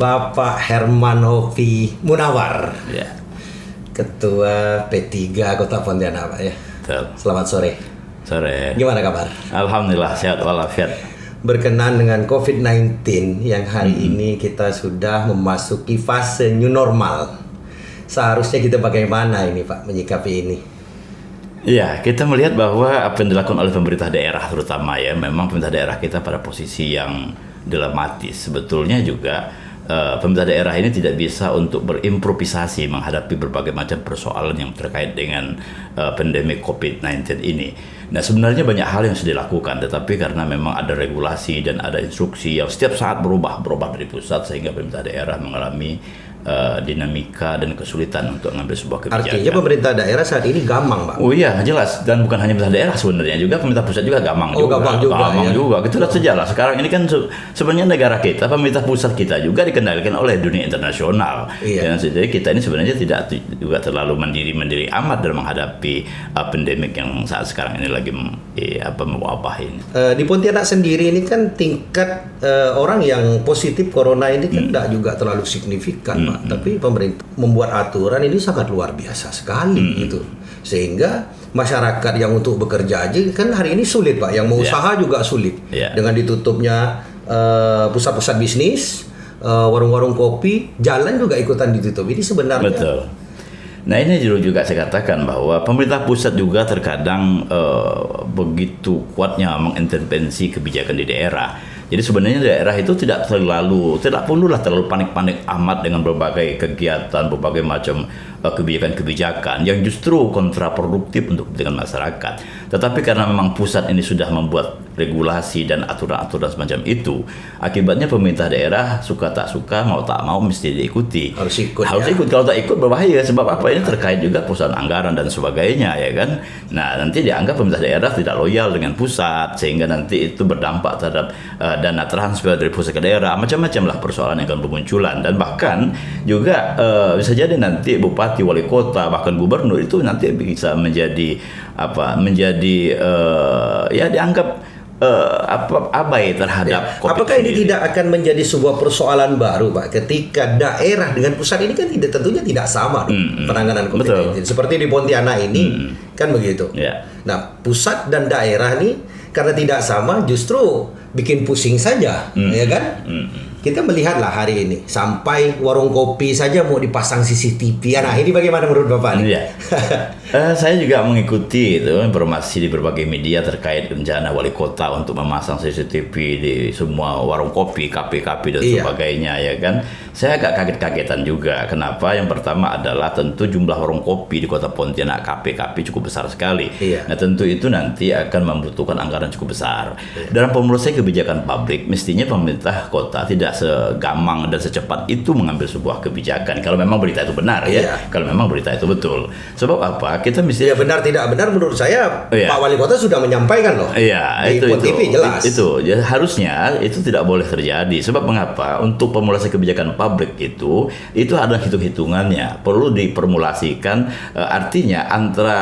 Bapak Herman Hovi Munawar, Ya. Ketua P3 Kota Pontianak, Pak ya. Betul. Selamat sore. Sore. Gimana kabar? Alhamdulillah sehat walafiat. Berkenan dengan COVID-19 yang hari ini kita sudah memasuki fase new normal. Seharusnya kita bagaimana ini Pak menyikapi ini? Iya, kita melihat bahwa apa yang dilakukan oleh pemerintah daerah terutama ya, memang pemerintah daerah kita pada posisi yang dilematis. Sebetulnya juga pemerintah daerah ini tidak bisa untuk berimprovisasi menghadapi berbagai macam persoalan yang terkait dengan pandemi COVID-19 ini. Nah, sebenarnya banyak hal yang sudah dilakukan, tetapi karena memang ada regulasi dan ada instruksi yang setiap saat berubah dari pusat, sehingga pemerintah daerah mengalami dinamika dan kesulitan untuk mengambil sebuah kebijakan. Artinya pemerintah daerah saat ini gamang, Pak? Oh iya, jelas. Dan bukan hanya pemerintah daerah sebenarnya, juga pemerintah pusat juga gamang juga. Gamang juga. Itu sejalan. Sekarang ini kan sebenarnya negara kita, pemerintah pusat kita juga dikendalikan oleh dunia internasional. Iya. Jadi kita ini sebenarnya tidak juga terlalu mandiri amat dalam menghadapi pandemik yang saat sekarang ini lagi mewabah ini. Di Pontianak sendiri ini kan tingkat orang yang positif corona ini kan tidak juga terlalu signifikan, Pak. Tapi pemerintah membuat aturan ini sangat luar biasa sekali gitu. Sehingga masyarakat yang untuk bekerja aja kan hari ini sulit, Pak. Yang mau usaha juga sulit. Dengan ditutupnya pusat-pusat bisnis, warung-warung kopi, jalan juga ikutan ditutup. Ini sebenarnya betul. Nah, ini juga saya katakan bahwa pemerintah pusat juga terkadang begitu kuatnya mengintervensi kebijakan di daerah. Jadi sebenarnya daerah itu tidak perlulah terlalu panik-panik amat dengan berbagai kegiatan, berbagai macam kebijakan-kebijakan yang justru kontraproduktif untuk kepentingan masyarakat. Tetapi karena memang pusat ini sudah membuat regulasi dan aturan-aturan semacam itu, akibatnya pemerintah daerah suka tak suka, mau tak mau mesti diikuti. Harus ikut. Kalau tak ikut berbahaya. Sebab apa? Ini terkait juga perusahaan anggaran dan sebagainya, ya kan. Nah, nanti dianggap pemerintah daerah tidak loyal dengan pusat, sehingga nanti itu berdampak terhadap dana transfer dari pusat ke daerah. Macam-macam lah persoalan yang akan bermunculan. Dan bahkan juga bisa jadi nanti bupati, wali kota, bahkan gubernur itu nanti bisa menjadi dianggap abai terhadap COVID. Apakah ini tidak akan menjadi sebuah persoalan baru, Pak, ketika daerah dengan pusat ini kan tentunya tidak sama penanganan COVID-19. Seperti di Pontianak ini kan begitu. Nah, pusat dan daerah ini karena tidak sama justru bikin pusing saja, ya kan? Kita melihatlah hari ini sampai warung kopi saja mau dipasang CCTV. Nah, ini bagaimana menurut Bapak? Saya juga mengikuti itu informasi di berbagai media terkait rencana wali kota untuk memasang CCTV di semua warung kopi, kafe-kafe dan sebagainya, ya kan. Saya agak kaget-kagetan juga. Kenapa? Yang pertama adalah tentu jumlah warung kopi di kota Pontianak, kafe-kafe cukup besar sekali. Nah, tentu itu nanti akan membutuhkan anggaran cukup besar. Dalam penyelesaian kebijakan publik, mestinya pemerintah kota tidak segamang dan secepat itu mengambil sebuah kebijakan kalau memang berita itu benar, kalau memang berita itu betul. Sebab apa? Kita mesti benar tidak benar menurut saya Pak Wali Kota sudah menyampaikan loh. Di TV jelas. Itu harusnya itu tidak boleh terjadi. Sebab mengapa? Untuk formulasi kebijakan publik itu ada hitung-hitungannya. Perlu diformulasikan, artinya antara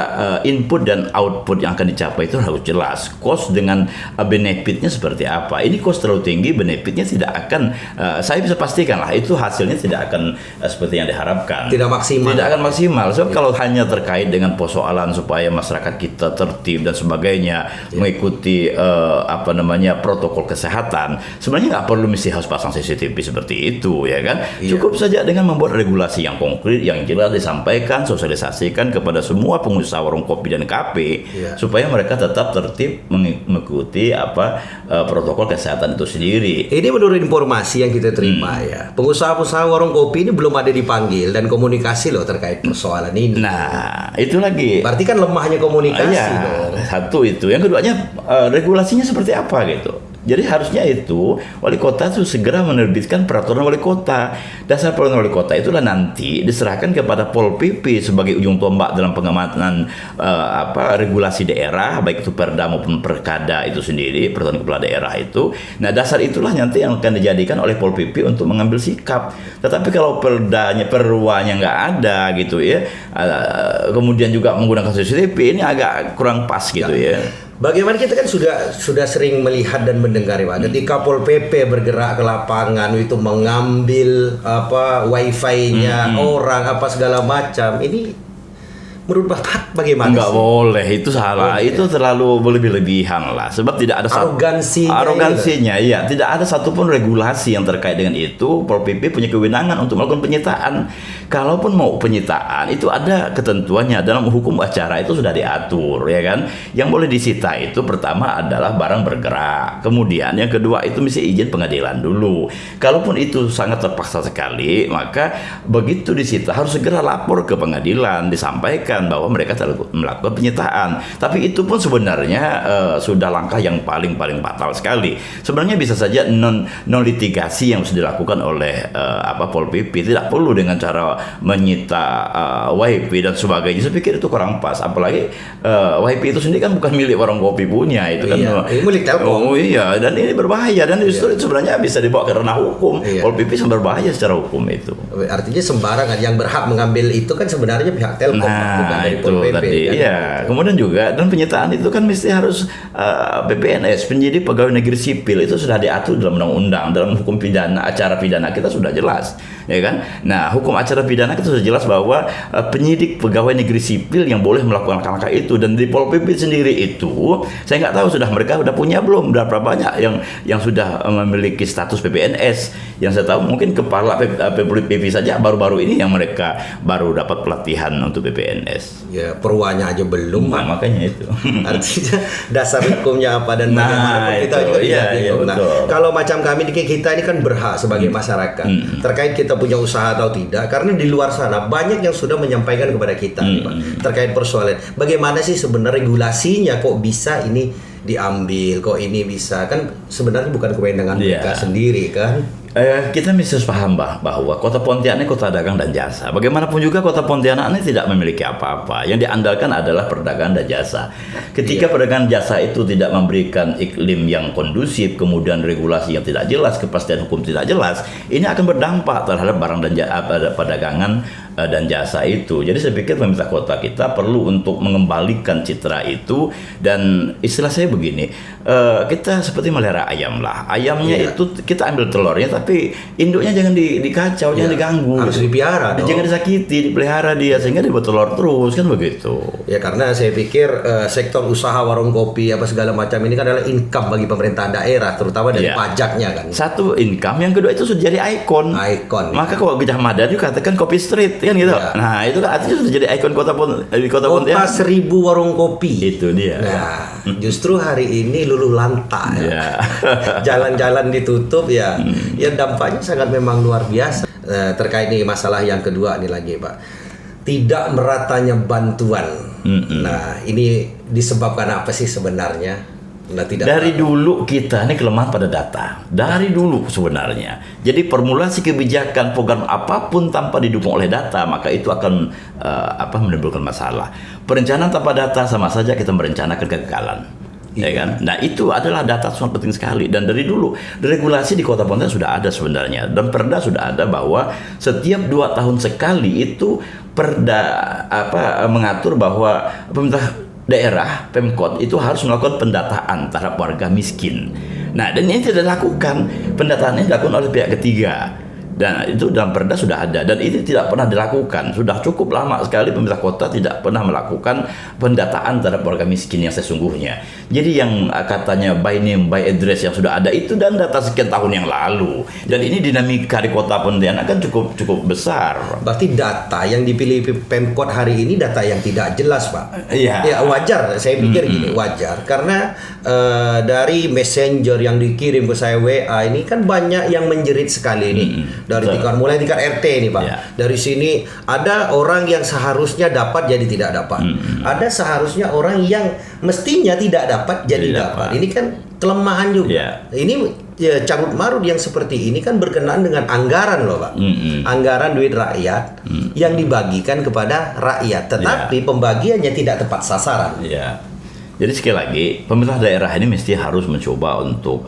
input dan output yang akan dicapai itu harus jelas. Cost dengan benefitnya seperti apa? Ini cost terlalu tinggi, benefitnya tidak akan, saya bisa pastikan lah itu hasilnya tidak akan seperti yang diharapkan. Tidak akan maksimal. Sebab kalau hanya terkait dengan persoalan supaya masyarakat kita tertib dan sebagainya, mengikuti protokol kesehatan, sebenarnya nggak perlu mesti harus pasang CCTV seperti itu, ya kan? Cukup saja dengan membuat regulasi yang konkret, yang jelas disampaikan, sosialisasikan kepada semua pengusaha warung kopi dan kafe, supaya mereka tetap tertib mengikuti protokol kesehatan itu sendiri. Ini menurut informasi yang kita terima pengusaha-pengusaha warung kopi ini belum ada dipanggil dan komunikasi loh terkait persoalan ini. Nah, itu lagi. Berarti kan lemahnya komunikasi dong. Satu itu. Yang keduanya regulasinya seperti apa gitu. Jadi harusnya itu wali kota itu segera menerbitkan peraturan wali kota. Dasar peraturan wali kota itulah nanti diserahkan kepada Pol PP sebagai ujung tombak dalam pengamatan regulasi daerah, baik itu Perda maupun Perkada itu sendiri, peraturan kepala daerah itu. Nah, dasar itulah nanti yang akan dijadikan oleh Pol PP untuk mengambil sikap. Tetapi kalau perwanya nggak ada gitu ya, kemudian juga menggunakan CCTV, ini agak kurang pas gitu ya. Bagaimana kita kan sudah sering melihat dan mendengar ya Pak, ketika Pol PP bergerak ke lapangan itu mengambil wifi-nya orang segala macam. Ini menurut Bapak bagaimana? Nggak boleh, itu salah. Itu terlalu berlebih-lebihan lah. Sebab tidak ada arogansinya, iya. Tidak ada satupun regulasi yang terkait dengan itu. Pol PP punya kewenangan untuk melakukan penyitaan. Kalaupun mau penyitaan, itu ada ketentuannya dalam hukum acara, itu sudah diatur, ya kan? Yang boleh disita itu pertama adalah barang bergerak. Kemudian yang kedua itu mesti izin pengadilan dulu. Kalaupun itu sangat terpaksa sekali, maka begitu disita harus segera lapor ke pengadilan, disampaikan bahwa mereka telah melakukan penyitaan. Tapi itu pun sebenarnya sudah langkah yang paling fatal sekali. Sebenarnya bisa saja non litigasi yang sudah dilakukan oleh Pol PP, tidak perlu dengan cara menyita WiFi dan sebagainya. Saya pikir itu kurang pas. Apalagi WiFi itu sendiri kan bukan milik warung kopi punya, itu kan milik Telkom. Oh iya, dan ini berbahaya dan justru sebenarnya bisa dibawa ke ranah hukum. Pol PP sangat berbahaya secara hukum itu. Artinya sembarangan, yang berhak mengambil itu kan sebenarnya pihak Telkom. Itu tadi, kan? Kemudian juga dan penyitaan itu kan mesti harus PPNS, penyidik pegawai negeri sipil, itu sudah diatur dalam undang-undang, dalam hukum pidana, acara pidana kita sudah jelas, ya kan? Nah, hukum acara pidana kita sudah jelas bahwa penyidik pegawai negeri sipil yang boleh melakukan langkah itu, dan di Pol PP sendiri itu, saya nggak tahu mereka sudah punya belum, berapa banyak yang sudah memiliki status PPNS. Yang saya tahu mungkin kepala PP saja baru-baru ini yang mereka baru dapat pelatihan untuk PPNS. Ya, perwanya aja belum. Makanya itu. Artinya dasar hukumnya apa dan bagaimana kita juga bingung. Nah, kalau macam kami kita ini kan berhak sebagai masyarakat terkait kita punya usaha atau tidak, karena di luar sana banyak yang sudah menyampaikan kepada kita nih, Pak, terkait persoalan bagaimana sih sebenarnya regulasinya, kok bisa ini diambil, kok ini bisa, kan sebenarnya bukan kewenangan mereka sendiri kan. Kita mesti paham bahwa Kota Pontianak ini kota dagang dan jasa. Bagaimanapun juga Kota Pontianak ini tidak memiliki apa-apa. Yang diandalkan adalah perdagangan dan jasa. Ketika perdagangan jasa itu tidak memberikan iklim yang kondusif, kemudian regulasi yang tidak jelas, kepastian hukum tidak jelas, ini akan berdampak terhadap barang dan perdagangan dan jasa itu. Jadi saya pikir pemerintah kota kita perlu untuk mengembalikan citra itu, dan istilah saya begini, kita seperti melihara ayam lah. Ayamnya itu kita ambil telurnya, tapi induknya jangan dikacau, jangan diganggu. Harus dipiara dong. Jangan disakiti, dipelihara dia sehingga dia bertelur terus, kan begitu. Ya, karena saya pikir sektor usaha warung kopi segala macam ini kan adalah income bagi pemerintah daerah, terutama dari pajaknya kan. Satu income, yang kedua itu sudah jadi ikon. Maka kalau Gajah Mada dikatakan kopi street kan gitu. Nah, itu kan artinya sudah jadi ikon kota Pontianak. 1000 warung kopi. Itu dia. Nah, justru hari ini luluh lantah. Jalan-jalan ditutup ya dampaknya sangat memang luar biasa. Terkait nih masalah yang kedua nih lagi, Pak. Tidak meratanya bantuan. Nah, ini disebabkan apa sih sebenarnya? Dari dulu kita ini kelemahan pada data. Dari dulu sebenarnya. Jadi formulasi kebijakan program apapun tanpa didukung oleh data, maka itu akan menimbulkan masalah. Perencanaan tanpa data sama saja kita merencanakan kegagalan. Ya kan? Nah, itu adalah data sangat penting sekali, dan dari dulu regulasi di Kota Pontianak sudah ada sebenarnya, dan Perda sudah ada bahwa setiap 2 tahun sekali itu Perda mengatur bahwa pemerintah daerah, Pemkot itu harus melakukan pendataan terhadap warga miskin. Nah, dan ini tidak dilakukan. Pendataan ini dilakukan oleh pihak ketiga. Dan itu dalam Perda sudah ada, dan ini tidak pernah dilakukan. Sudah cukup lama sekali pemerintah kota tidak pernah melakukan pendataan terhadap warga miskin yang sesungguhnya. Jadi yang katanya by name, by address yang sudah ada itu dan data sekian tahun yang lalu. Dan ini dinamika di Kota Pontianak kan cukup besar. Berarti data yang dipilih Pemkot hari ini data yang tidak jelas, Pak. Iya. Ya, wajar. Saya pikir gini, wajar. Karena dari messenger yang dikirim ke saya WA ini kan banyak yang menjerit sekali ini. Dari mulai tingkat RT ini, Pak. Dari sini ada orang yang seharusnya dapat jadi tidak dapat. Ada seharusnya orang yang mestinya tidak dapat jadi dapat. Ini kan kelemahan juga. Ini carut marut yang seperti ini kan berkenaan dengan anggaran loh, Pak. Anggaran duit rakyat yang dibagikan kepada rakyat, tetapi pembagiannya tidak tepat sasaran. Jadi sekali lagi, pemerintah daerah ini mesti harus mencoba untuk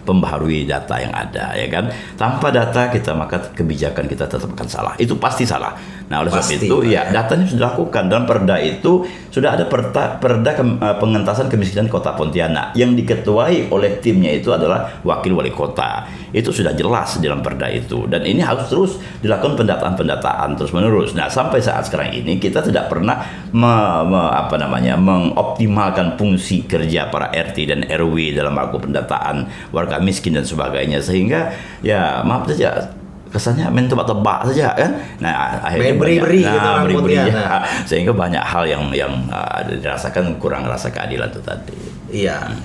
pembaharui data yang ada, ya kan? Tanpa data maka kebijakan kita tetap akan salah. Itu pasti salah. Nah, oleh sebab Pasti, itu Pak, ya datanya sudah dilakukan dalam perda itu sudah ada pengentasan kemiskinan Kota Pontianak yang diketuai oleh timnya itu adalah wakil wali kota. Itu sudah jelas di dalam perda itu, dan ini harus terus dilakukan pendataan terus menerus. Nah, sampai saat sekarang ini kita tidak pernah mengoptimalkan fungsi kerja para RT dan RW dalam melakukan pendataan warga miskin dan sebagainya, sehingga ya maaf saja kesannya main tebak-tebak saja kan. Nah, akhirnya beri-beri gitu orang beri-beri Pontianak. sehingga banyak hal yang dirasakan kurang rasa keadilan itu tadi. Iya,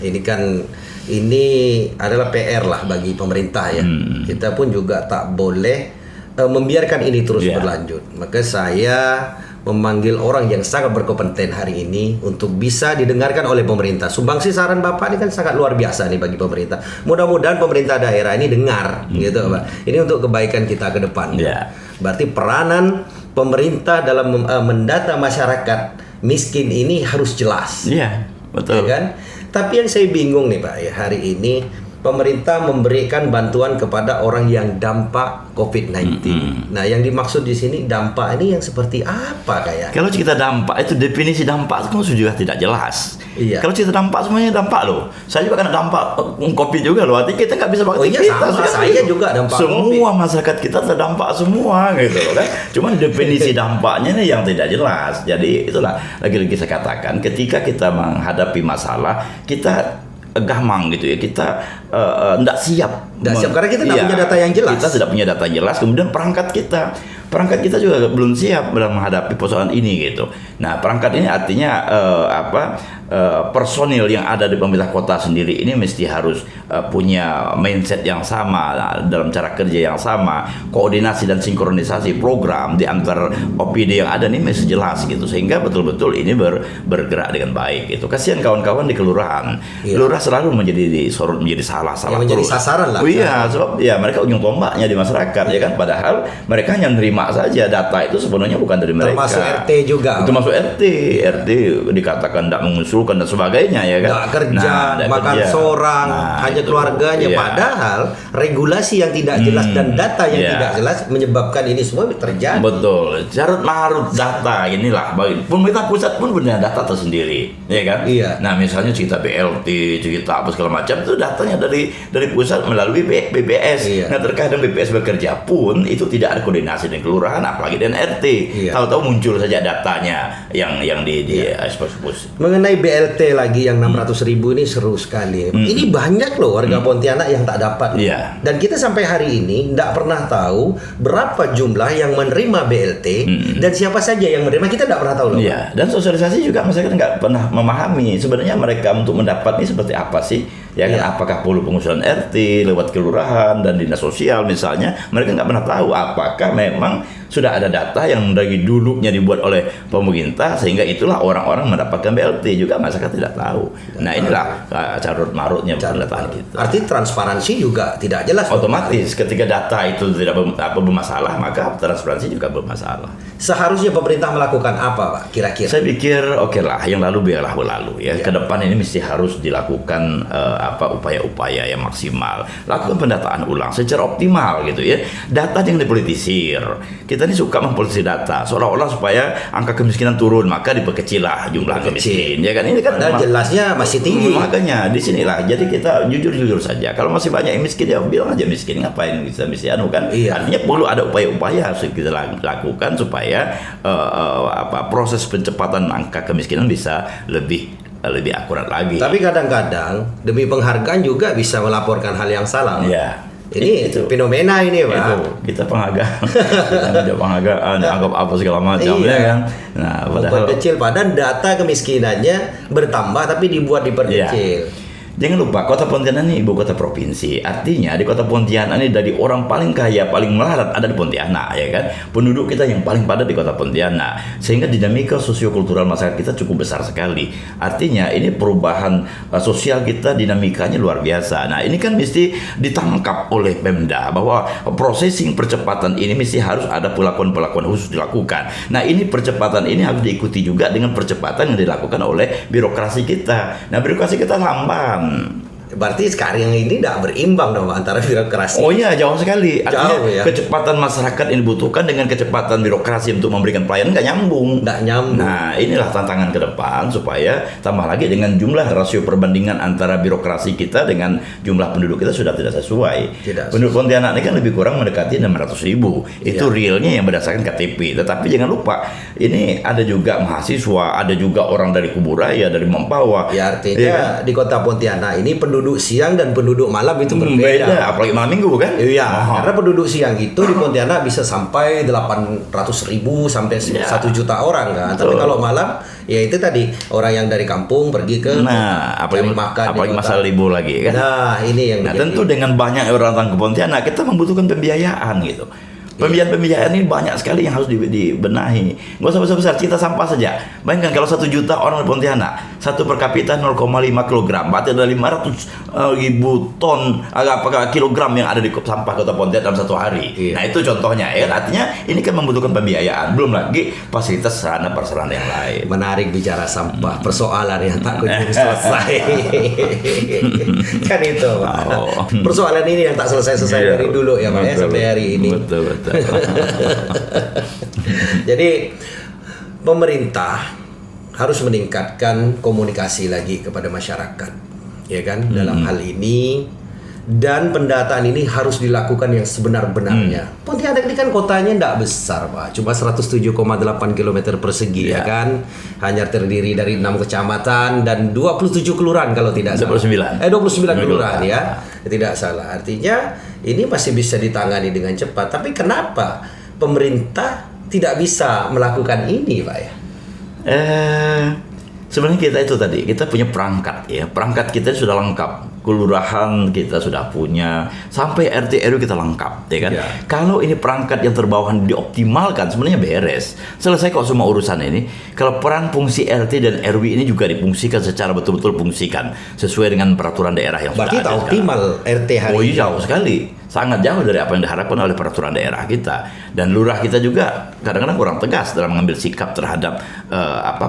ini adalah PR lah bagi pemerintah ya. Kita pun juga tak boleh membiarkan ini terus berlanjut. Maka saya memanggil orang yang sangat berkompeten hari ini untuk bisa didengarkan oleh pemerintah. Sumbangsi saran Bapak ini kan sangat luar biasa nih bagi pemerintah. Mudah-mudahan pemerintah daerah ini dengar gitu, Pak. Ini untuk kebaikan kita ke depan. Berarti peranan pemerintah dalam mendata masyarakat miskin ini harus jelas. Iya, betul. Ya kan? Tapi yang saya bingung nih Pak ya, hari ini pemerintah memberikan bantuan kepada orang yang dampak COVID-19. Nah, yang dimaksud di sini dampak ini yang seperti apa kayak? Kalau kita dampak itu definisi dampak itu juga tidak jelas. Iya. Kalau kita dampak semuanya dampak loh. Saya juga kena dampak COVID juga loh. Artinya kita nggak bisa pakai sama, saya juga dampak semua COVID. masyarakat kita terdampak semua gitu loh kan. Cuma definisi dampaknya ini yang tidak jelas. Jadi itulah lagi-lagi saya katakan, ketika kita menghadapi masalah kita gamang gitu ya, kita tidak siap. Karena kita tidak punya data yang jelas. Kita tidak punya data yang jelas. Kemudian perangkat kita juga belum siap dalam menghadapi persoalan ini gitu. Nah, perangkat ini artinya personil yang ada di pemerintah kota sendiri ini mesti harus punya mindset yang sama, dalam cara kerja yang sama, koordinasi dan sinkronisasi program di antar OPD yang ada ini mesti jelas gitu, sehingga betul-betul ini bergerak dengan baik gitu. Kasihan kawan-kawan di kelurahan. Kelurahan selalu menjadi salah menjadi sasaran lah. Oh iya, sebab ya mereka ujung tombaknya di masyarakat ya kan, padahal mereka hanya menerima saja data itu sebenarnya bukan dari mereka. Termasuk RT juga. Itu masuk RT dikatakan tidak mengusulkan dan sebagainya ya kan. Nggak kerja, makan seorang, hanya keluarganya. Padahal regulasi yang tidak jelas dan data yang tidak jelas menyebabkan ini semua terjadi. Betul, carut marut data inilah. Pemerintah pusat pun punya data tersendiri, ya kan? Iya. Nah, misalnya cerita BLT, cerita apa segala macam itu datanya dari pusat melalui BPS. Iya. Nah, terkadang BPS bekerja pun itu tidak ada koordinasi dengan kelurahan, apalagi dengan RT. Iya. Tahu-tahu muncul saja datanya yang di expose. Mengenai BLT lagi yang 600.000 ini seru sekali. Ini banyak loh warga Pontianak yang tak dapat. Iya. Dan kita sampai hari ini tidak pernah tahu berapa jumlah yang menerima BLT dan siapa saja yang menerima, kita tidak pernah tahu loh. Iya. Dan sosialisasi juga masyarakat nggak pernah memahami sebenarnya mereka untuk mendapat ini seperti apa sih. Ya kan, apakah perlu pengusulan RT lewat kelurahan dan dinas sosial misalnya, mereka nggak pernah tahu apakah memang sudah ada data yang dari dulunya dibuat oleh pemerintah sehingga itulah orang-orang mendapatkan BLT, juga masyarakat tidak tahu. Nah, inilah carut marutnya pendataan kita. Arti transparansi juga tidak jelas. Otomatis ketika data itu tidak bermasalah, maka transparansi juga bermasalah. Seharusnya pemerintah melakukan apa, Pak? Kira-kira? Saya pikir oke lah, yang lalu biarlah berlalu ya. Ke depan ini mesti harus dilakukan upaya-upaya yang maksimal. Lakukan pendataan ulang secara optimal gitu ya. Data yang dipolitisir. Kita ini suka mempolitisir data seolah-olah supaya angka kemiskinan turun, maka diperkecil lah jumlah miskin. Ya kan, ini kan jelasnya masih tinggi. Makanya di sinilah. Jadi kita jujur-jujur saja. Kalau masih banyak yang miskin ya bilang aja miskin, ngapain kita miskin kan? Iya. Artinya perlu ada upaya-upaya harus kita lakukan supaya proses pencepatan angka kemiskinan bisa lebih akurat lagi. Tapi kadang-kadang demi penghargaan juga bisa melaporkan hal yang salah. Iya. Ini itu fenomena ini, Pak. Itu kita penghargaan, kita penghargaan, anggap apa segala macam ya kan. Nah, padahal kecil, padahal data kemiskinannya bertambah tapi diperkecil. Jangan lupa, Kota Pontianak ini ibu kota provinsi. Artinya di Kota Pontianak ini dari orang paling kaya, paling melarat ada di Pontianak, ya kan? Penduduk kita yang paling padat di Kota Pontianak. Sehingga dinamika sosiokultural masyarakat kita cukup besar sekali. Artinya ini perubahan sosial kita dinamikanya luar biasa. Nah, ini kan mesti ditangkap oleh Pemda bahwa processing percepatan ini mesti harus ada pelakuan-pelakuan khusus dilakukan. Nah, ini percepatan ini harus diikuti juga dengan percepatan yang dilakukan oleh birokrasi kita. Nah, birokrasi kita lamban. Berarti sekarang ini tidak berimbang dong antara birokrasi. Oh iya, jauh sekali. Artinya Jauh, ya. kecepatan masyarakat yang dibutuhkan dengan kecepatan birokrasi untuk memberikan pelayanan nggak nyambung. Nggak nyambung. Nah, inilah tantangan ke depan supaya tambah lagi dengan jumlah rasio perbandingan antara birokrasi kita dengan jumlah penduduk kita sudah tidak sesuai. Penduduk Pontianak ini kan lebih kurang mendekati 600.000. Itu realnya yang berdasarkan KTP. Tetapi jangan lupa, ini ada juga mahasiswa, ada juga orang dari Kuburaya, dari Mempawah. Ya artinya di kota Pontianak ini penduduk siang dan penduduk malam itu berbeda. Beda, apalagi malam minggu kan? Iya, karena penduduk siang itu di Pontianak bisa sampai 800.000 sampai 1 juta orang kan. Tapi kalau malam ya itu tadi orang yang dari kampung pergi ke apalagi makan, apalagi masa libur lagi kan. Nah, ini yang tentu dengan banyak orang datang ke Pontianak kita membutuhkan pembiayaan gitu. Pembiayaan ini banyak sekali yang harus dibenahi. Nggak usah besar-besar, kita sampah saja. Bayangkan kalau 1 juta orang di Pontianak, 1 per kapita 0,5 kilogram, berarti ada 500.000 ton apakah kilogram yang ada di sampah kota Pontianak dalam 1 hari. Nah itu contohnya ya. Artinya ini kan membutuhkan pembiayaan. Belum lagi fasilitas sarana prasarana yang lain. Menarik bicara sampah, persoalan yang tak kunjung selesai. Kan itu, Pak. Persoalan ini yang tak selesai-selesai dari dulu ya, Pak, ya, sampai hari ini. Betul. Jadi pemerintah harus meningkatkan komunikasi lagi kepada masyarakat, ya kan, dalam hal ini, dan pendataan ini harus dilakukan yang sebenar-benarnya. Pontianak ini kan kotanya tidak besar, Pak, cuma 107,8 km persegi, ya kan, hanya terdiri dari 6 kecamatan dan 27 kelurahan kalau tidak salah. 29 kelurahan ya, tidak salah. Artinya ini masih bisa ditangani dengan cepat. Tapi kenapa pemerintah tidak bisa melakukan ini, Pak ya? Sebenarnya kita itu tadi, kita punya perangkat ya. Perangkat kita sudah lengkap. Kelurahan kita sudah punya, sampai RT RW kita lengkap, ya kan? Ya. Kalau ini perangkat yang terbawahan dioptimalkan, sebenarnya beres. Selesai kok semua urusan ini. Kalau peran fungsi RT dan RW ini juga difungsikan secara betul-betul fungsikan sesuai dengan peraturan daerah yang berarti sudah ada. Berarti optimal RT hari ini. Oh iya, jauh sekali. Sangat jauh dari apa yang diharapkan oleh peraturan daerah kita. Dan lurah kita juga kadang-kadang kurang tegas dalam mengambil sikap terhadap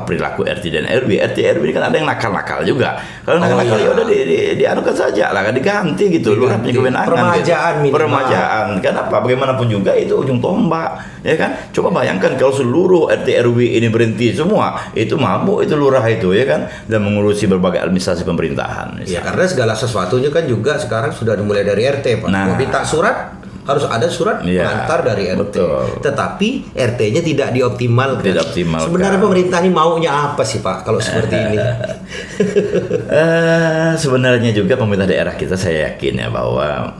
perilaku RT dan RW. RT RW ini kan ada yang nakal-nakal juga. Kalau nakal-nakal ya udah dianukan saja lah, diganti gitu. Lurah punya kewenangan. Permajaan gitu. Permajaan. Kenapa? Bagaimanapun juga itu ujung tombak, ya kan? Coba bayangkan kalau seluruh RT RW ini berhenti semua, itu mabuk itu lurah itu, ya kan? Dan mengurusi berbagai administrasi pemerintahan. Ya karena segala sesuatunya kan juga sekarang sudah dimulai dari RT, Pak. Mau minta surat harus ada surat pengantar dari RT. Betul. Tetapi RT-nya tidak dioptimalkan. Tidak optimalkan. Sebenarnya pemerintah ini maunya apa sih, Pak, kalau seperti ini? Sebenarnya juga pemerintah daerah kita, saya yakin ya bahwa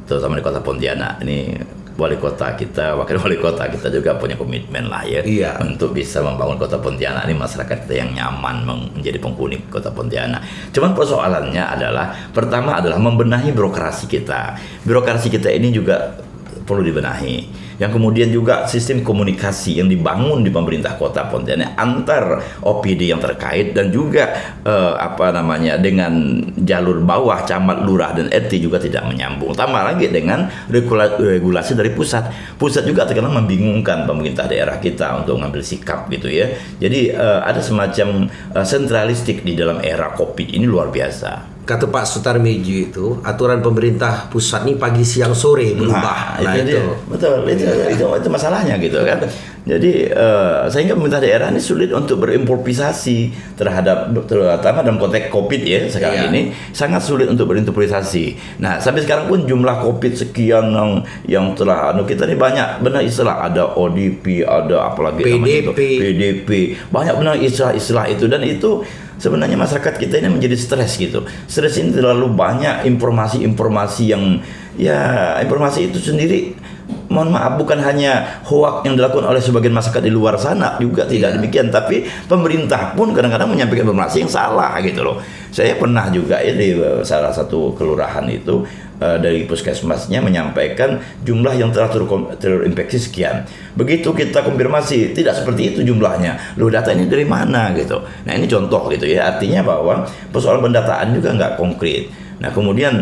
terutama di kota Pontianak ini, wali kota kita, wakil wali kota kita juga punya komitmen lah ya, untuk bisa membangun kota Pontianak ini masyarakat kita yang nyaman menjadi penghuni kota Pontianak. Cuman persoalannya adalah, pertama adalah membenahi birokrasi kita. Birokrasi kita ini juga perlu dibenahi. Yang kemudian juga sistem komunikasi yang dibangun di pemerintah kota Pontianak antar OPD yang terkait dan juga dengan jalur bawah camat, lurah dan RT juga tidak menyambung. Tambah lagi dengan regulasi dari pusat. Pusat juga terkadang membingungkan pemerintah daerah kita untuk mengambil sikap gitu ya. Jadi ada semacam sentralistik di dalam era Covid ini luar biasa. Kata Pak Sutarmiji itu, aturan pemerintah pusat ini pagi siang sore berubah. Nah, itu. Betul, itu masalahnya gitu kan. Jadi sehingga pemerintah daerah ini sulit untuk berimprovisasi terhadap, terutama dalam konteks Covid ya sekarang ini sangat sulit untuk berimprovisasi. Nah, sampai sekarang pun jumlah Covid sekian yang telah kita ini banyak benar istilah, ada ODP, ada apalagi PDP, banyak benar istilah itu, dan itu sebenarnya masyarakat kita ini menjadi stres gitu. Stres ini terlalu banyak informasi-informasi yang informasi itu sendiri, mohon maaf, bukan hanya hoak yang dilakukan oleh sebagian masyarakat di luar sana, juga tidak demikian, tapi pemerintah pun kadang-kadang menyampaikan informasi yang salah gitu loh. Saya pernah juga ya di salah satu kelurahan itu, dari puskesmasnya menyampaikan jumlah yang telah terinfeksi sekian. Begitu kita konfirmasi, tidak seperti itu jumlahnya. Loh, data ini dari mana gitu. Nah, ini contoh gitu ya. Artinya bahwa persoalan pendataan juga nggak konkret. Nah kemudian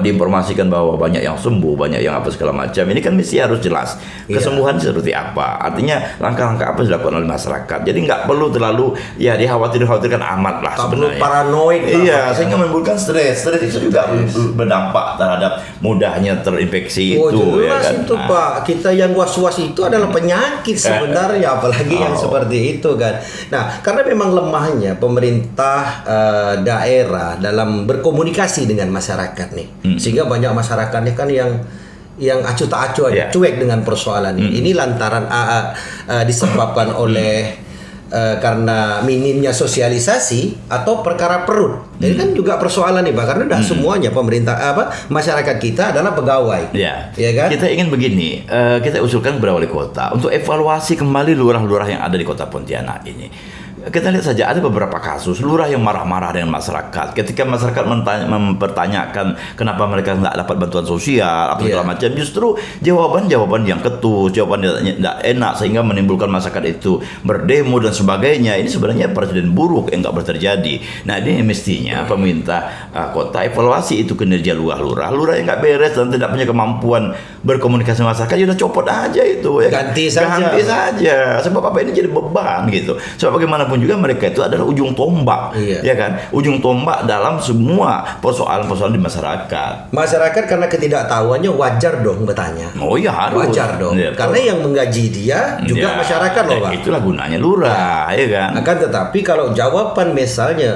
diinformasikan bahwa banyak yang sembuh, banyak yang apa segala macam. Ini kan mesti harus jelas kesembuhan seperti apa. Artinya langkah-langkah apa yang dilakukan oleh masyarakat. Jadi nggak perlu terlalu ya dikhawatirkan amat lah Tak sebenarnya. perlu paranoid. Iya, sehingga menimbulkan stres. Stres itu juga berdampak terhadap mudahnya terinfeksi itu. Jelas Ya kan? itu Pak. Kita yang was-was itu adalah penyakit sebenarnya, apalagi yang seperti itu kan. Nah, karena memang lemahnya pemerintah daerah dalam berkomunikasi dengan masyarakat nih, sehingga banyak masyarakatnya kan yang acuh tak acuh aja, cuek dengan persoalan ini. Ini lantaran disebabkan oleh karena minimnya sosialisasi atau perkara perut. Jadi kan juga persoalan nih Pak, karena tidak semuanya masyarakat kita adalah pegawai. Ya kan? Kita ingin begini, kita usulkan kepada wali kota untuk evaluasi kembali lurah-lurah yang ada di kota Pontianak ini. Kita lihat saja ada beberapa kasus lurah yang marah-marah dengan masyarakat. Ketika masyarakat mempertanyakan kenapa mereka nggak dapat bantuan sosial, apa segala macam, justru jawaban yang ketus, jawaban yang tidak enak sehingga menimbulkan masyarakat itu berdemo dan sebagainya. Ini sebenarnya presiden buruk yang nggak boleh terjadi. Nah ini mestinya pemerintah kota evaluasi itu kinerja lurah-lurah yang nggak beres dan tidak punya kemampuan berkomunikasi dengan masyarakat, ya udah copot aja itu. Ya ganti saja. Sebab apa ini jadi beban gitu. Sebab bagaimanapun juga mereka itu adalah ujung tombak, ya kan? Ujung tombak dalam semua persoalan-persoalan di masyarakat. Masyarakat karena ketidaktahuannya wajar dong bertanya. Oh iya harus. Wajar dong. Ya, karena yang menggaji dia juga masyarakat loh Pak. Itulah gunanya lurah, ya kan? Akan tetapi kalau jawaban misalnya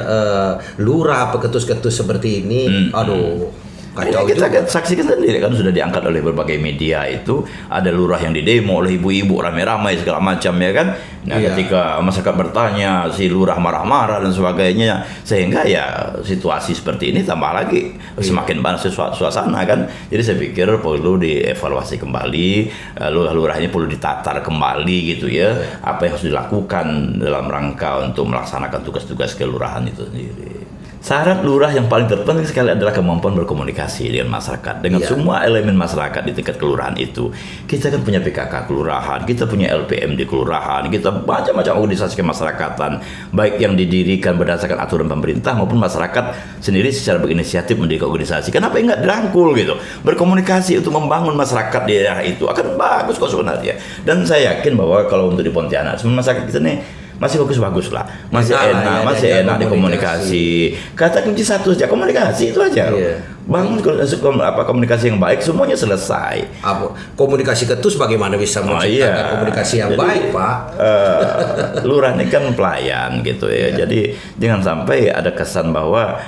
lurah apa ketus-ketus seperti ini, aduh. Ya, kita saksikan sendiri kan sudah diangkat oleh berbagai media itu ada lurah yang didemo oleh ibu-ibu ramai-ramai segala macam ya kan. Nah ketika masyarakat bertanya si lurah marah-marah dan sebagainya sehingga ya situasi seperti ini tambah lagi semakin panas suasana kan. Jadi saya pikir perlu dievaluasi kembali, lurah-lurah ini perlu ditatar kembali gitu ya. Apa yang harus dilakukan dalam rangka untuk melaksanakan tugas-tugas kelurahan itu sendiri. Syarat lurah yang paling terpenting sekali adalah kemampuan berkomunikasi dengan masyarakat, dengan semua elemen masyarakat di tingkat kelurahan itu. Kita kan punya PKK kelurahan, kita punya LPM di kelurahan, kita macam-macam organisasi kemasyarakatan, baik yang didirikan berdasarkan aturan pemerintah maupun masyarakat sendiri secara berinisiatif mendirikan organisasi. Kenapa enggak dirangkul gitu? Berkomunikasi untuk membangun masyarakat di daerah itu akan bagus kok sebenarnya. Dan saya yakin bahwa kalau untuk di Pontianak, semua masyarakat kita nih masih bagus-bagus lah, masih enak di komunikasi. Kata kunci satu saja, komunikasi itu aja. Bangun komunikasi yang baik, semuanya selesai. Komunikasi ketus bagaimana bisa menciptakan komunikasi yang baik, Pak? Lurah ini kan pelayan gitu ya. Jadi jangan sampai ada kesan bahwa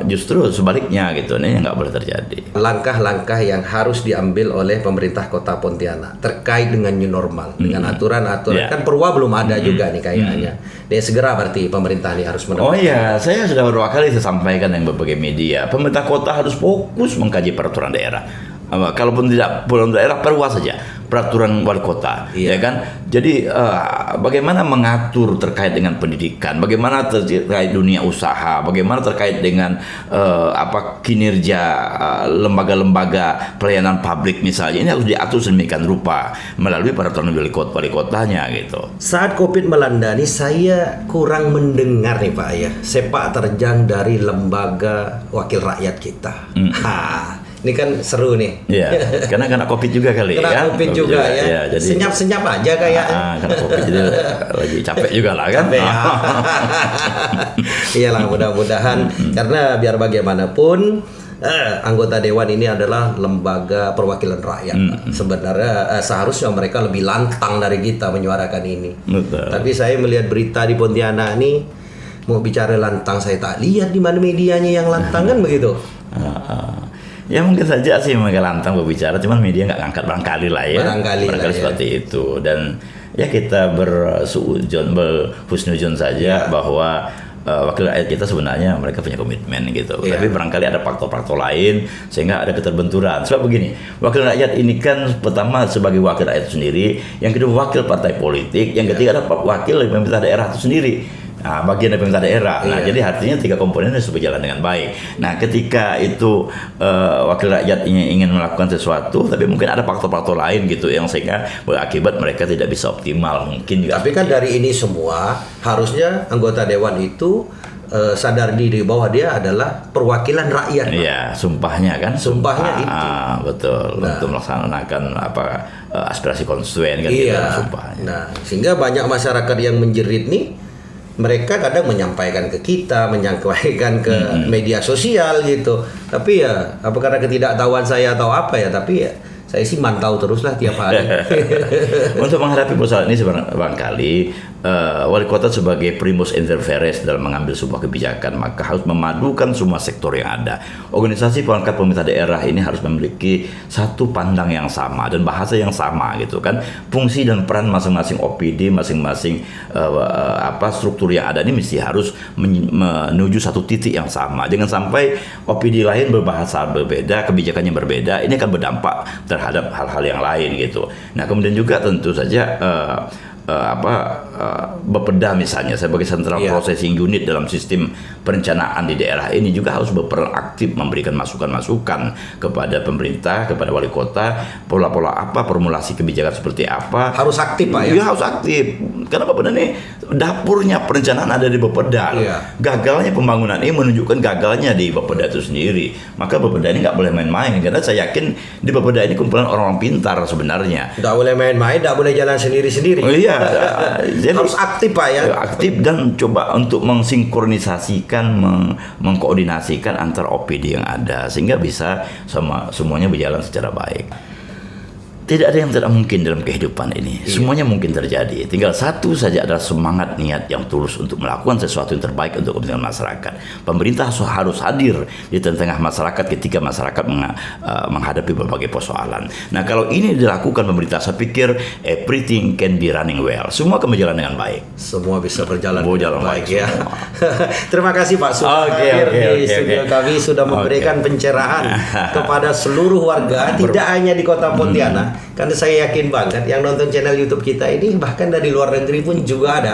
justru sebaliknya gitu, ini nggak boleh terjadi. Langkah-langkah yang harus diambil oleh pemerintah Kota Pontianak terkait dengan new normal, dengan aturan-aturan kan perwa belum ada juga nih kayaknya. Dan segera berarti pemerintah ini harus menemukan. Oh iya, saya sudah beberapa kali sampaikan yang berbagai media, pemerintah kota harus fokus mengkaji peraturan daerah. Kalaupun tidak peraturan daerah, perwa saja peraturan wali kota, ya kan? Jadi bagaimana mengatur terkait dengan pendidikan, bagaimana terkait dunia usaha, bagaimana terkait dengan kinerja lembaga-lembaga pelayanan publik misalnya, ini harus diatur sedemikian rupa melalui peraturan wali kotanya gitu. Saat COVID melanda nih, saya kurang mendengar nih Pak ya sepak terjang dari lembaga wakil rakyat kita. Ini kan seru nih. Iya, karena kena COVID juga kali ya. Kena COVID juga ya. Ya, jadi senyap-senyap aja kayak. Karena COVID jadi lagi capek juga lah kan. Capek ya. Iyalah mudah-mudahan karena biar bagaimanapun anggota dewan ini adalah lembaga perwakilan rakyat. Sebenarnya seharusnya mereka lebih lantang dari kita menyuarakan ini. Betul. Tapi saya melihat berita di Pontianak ini mau bicara lantang, saya tak lihat di mana medianya yang lantang kan begitu. Ya mungkin saja sih mereka lantang berbicara, cuman media nggak ngangkat barangkali lah ya. Barangkali seperti itu. Dan ya kita berhusnuzon saja bahwa wakil rakyat kita sebenarnya mereka punya komitmen gitu. Tapi barangkali ada faktor-faktor lain sehingga ada keterbenturan. Sebab begini, wakil rakyat ini kan pertama sebagai wakil rakyat sendiri, yang kedua wakil partai politik, yang ketiga ada wakil dari pemerintah daerah itu sendiri. Bagian dari pemerintah daerah. Nah, jadi artinya 3 komponen harus berjalan dengan baik. Nah, ketika itu wakil rakyat ingin melakukan sesuatu, tapi mungkin ada faktor-faktor lain gitu yang sehingga berakibat mereka tidak bisa optimal mungkin juga. Tapi kan dari ini semua harusnya anggota dewan itu sadar diri bahwa dia adalah perwakilan rakyat. Iya, sumpahnya kan. Sumpahnya itu. Betul. Nah. Untuk melaksanakan aspirasi konstituen kan gitu, Iya. sumpahnya. Nah, sehingga banyak masyarakat yang menjerit nih, mereka kadang menyampaikan ke kita, menyampaikan ke media sosial gitu. Tapi ya, apa karena ketidaktahuan saya atau apa ya? Tapi ya, saya sih mantau teruslah tiap hari. Untuk menghadapi persoalan ini barangkali wali kota sebagai primus inter pares dalam mengambil sebuah kebijakan, maka harus memadukan semua sektor yang ada. Organisasi perangkat pemerintah daerah ini harus memiliki satu pandang yang sama dan bahasa yang sama gitu kan. Fungsi dan peran masing-masing OPD, masing-masing struktur yang ada ini mesti harus menuju satu titik yang sama. Jangan sampai OPD lain berbahasa berbeda, kebijakannya berbeda. Ini akan berdampak terhadap hal-hal yang lain gitu. Nah, kemudian juga tentu saja Bapeda misalnya sebagai central processing unit dalam sistem perencanaan di daerah ini juga harus berperan aktif memberikan masukan-masukan kepada pemerintah, kepada wali kota, pola-pola apa, formulasi kebijakan seperti apa. Harus aktif Pak ya? Iya, harus aktif. Karena Bapeda ini dapurnya perencanaan ada di Bapeda. Gagalnya pembangunan ini menunjukkan gagalnya di Bapeda itu sendiri. Maka Bapeda ini nggak boleh main-main, karena saya yakin di Bapeda ini kumpulan orang-orang pintar sebenarnya. Nggak boleh main-main, nggak boleh jalan sendiri-sendiri. Oh, iya. Jadi, harus aktif Pak ya? Aktif dan coba untuk mensinkronisasikan, mengkoordinasikan antar OPD yang ada sehingga bisa semuanya berjalan secara baik. Tidak ada yang tidak mungkin dalam kehidupan ini. Semuanya mungkin terjadi. Tinggal satu saja adalah semangat niat yang tulus untuk melakukan sesuatu yang terbaik untuk kepentingan masyarakat. Pemerintah harus hadir di tengah masyarakat ketika masyarakat menghadapi berbagai persoalan. Nah, kalau ini dilakukan pemerintah, saya pikir everything can be running well. Semua akan berjalan dengan baik. Semua bisa berjalan dengan baik ya. Terima kasih Pak sudah hadir di studio kami, sudah memberikan pencerahan kepada seluruh warga, tidak hanya di Kota Pontianak. Karena saya yakin banget yang nonton channel YouTube kita ini bahkan dari luar negeri pun juga ada.